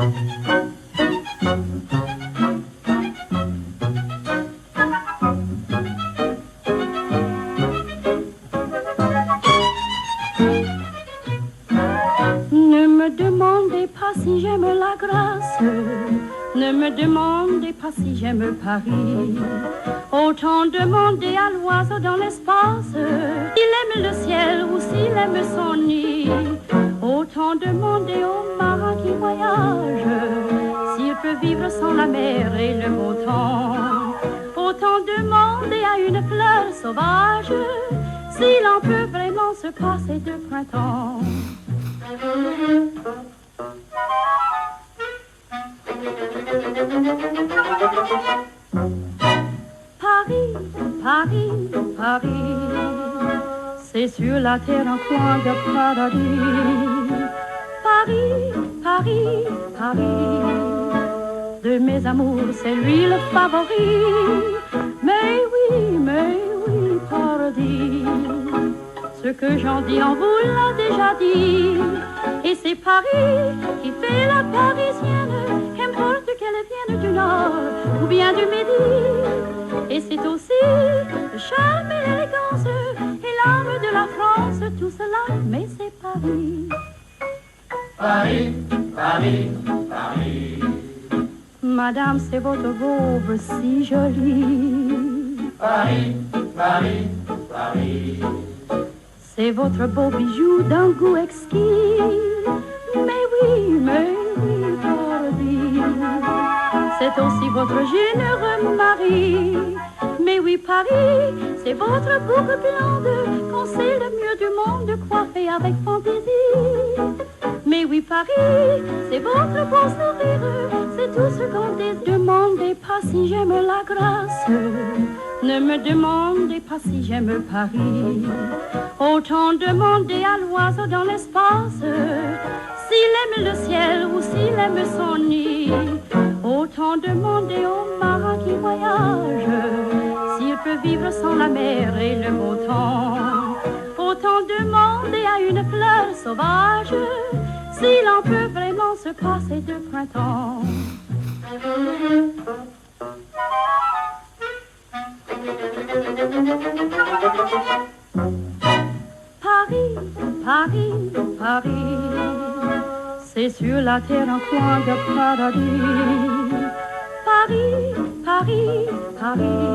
Ne me demandez pas si j'aime la Grâce, ne me demandez pas si j'aime Paris. Autant demander à l'oiseau dans l'espace s'il aime le ciel ou s'il aime son nid. Autant demander au marin qui voyage s'il peut vivre sans la mer et le beau temps. Autant demander à une fleur sauvage s'il en peut vraiment se passer de printemps. Paris, Paris, Paris, c'est sur la terre un coin de paradis. Paris, Paris, Paris, de mes amours c'est lui le favori. Mais oui, paradis, ce que j'en dis on vous l'a déjà dit. Et c'est Paris qui fait la parisienne, qu'importe qu'elle vienne du nord ou bien du midi. Et c'est aussi le charme et l'élégance et l'âme de la France, tout cela, mais c'est Paris. Paris, Paris, Paris. Madame, c'est votre pauvre si jolie. Paris, Paris, Paris. C'est votre beau bijou d'un goût exquis. Mais oui, paradis. C'est aussi votre généreux mari. Mais oui, Paris, c'est votre boucle blonde, qu'on sait le mieux du monde, coiffée avec fantaisie. Mais oui, Paris, c'est votre beau sourire, c'est tout ce qu'on désire. Demandez pas si j'aime la Grâce, ne me demandez pas si j'aime Paris. Autant demander à l'oiseau dans l'espace s'il aime le ciel ou s'il aime son nid. Autant demander au marin qui voyage s'il peut vivre sans la mer et le beau temps. Autant demander à une fleur sauvage s'il en peut vraiment se passer de printemps. Paris, Paris, Paris, c'est sur la terre un coin de paradis. Paris, Paris, Paris,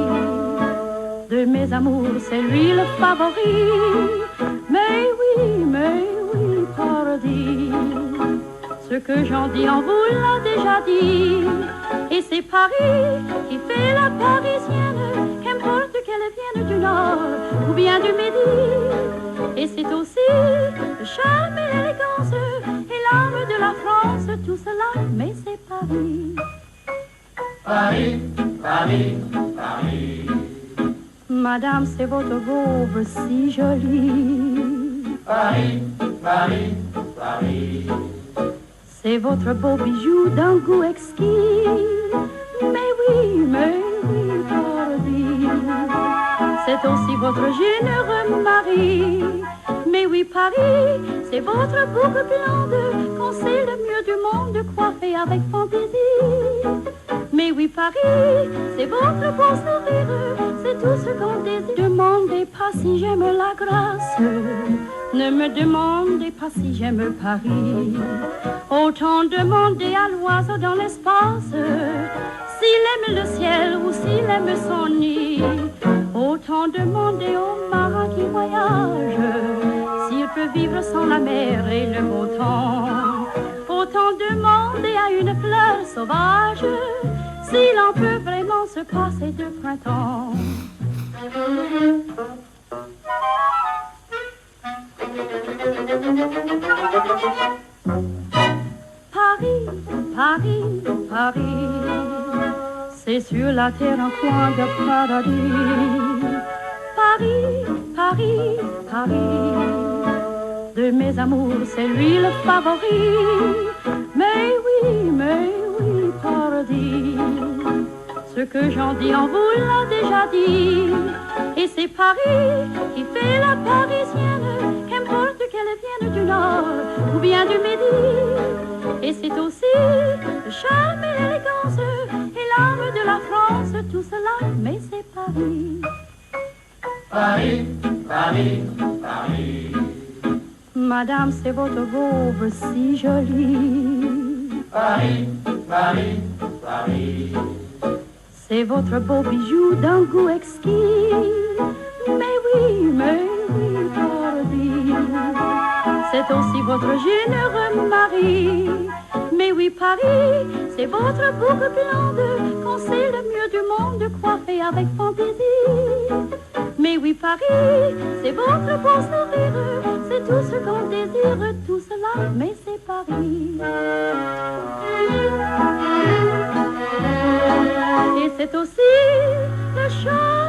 de mes amours c'est lui le favori. Mais oui, paradis, ce que j'en dis on vous l'a déjà dit. Et c'est Paris qui fait la parisienne, qu'importe qu'elle vienne du nord ou bien du midi. Et c'est aussi le charme et l'élégance et l'âme de la France, tout cela, mais c'est Paris. Paris, Paris, Paris. Madame, c'est votre pauvre si jolie. Paris, Paris, Paris. C'est votre beau bijou d'un goût exquis. Mais oui, paradis. C'est aussi votre généreux mari. Mais oui, Paris, c'est votre boucle blonde, qu'on sait le mieux du monde, coiffée avec fantaisie. Mais oui, Paris, c'est votre beau sourire, c'est tout ce qu'on désire. Demandez pas si j'aime la Grâce, ne me demandez pas si j'aime Paris. Autant demander à l'oiseau dans l'espace s'il aime le ciel ou s'il aime son nid. Autant demander au marin qui voyage s'il peut vivre sans la mer et le beau temps. Autant demander à une fleur sauvage s'il en peut vraiment se passer de printemps. Paris, Paris, Paris, c'est sur la terre un coin de paradis. Paris, Paris, Paris, de mes amours c'est lui le favori. Mais oui, paradis, ce que j'en dis on vous l'a déjà dit. Et c'est Paris qui fait la parisienne, qu'importe qu'elle vienne du nord ou bien du midi. Et c'est aussi le charme et l'élégance et l'âme de la France, tout cela, mais c'est Paris. Paris, Paris, Paris. Madame, c'est votre robe si jolie. Paris, Paris, Paris. C'est votre beau bijou d'un goût exquis. Mais oui, pardi. C'est aussi votre généreux mari. Mais oui, Paris, c'est votre boucle blonde, qu'on sait le mieux du monde, coiffée avec fantaisie. Mais oui, Paris, c'est votre beau sourire, c'est tout ce qu'on désire, tout cela, mais c'est Paris. Et c'est aussi le chant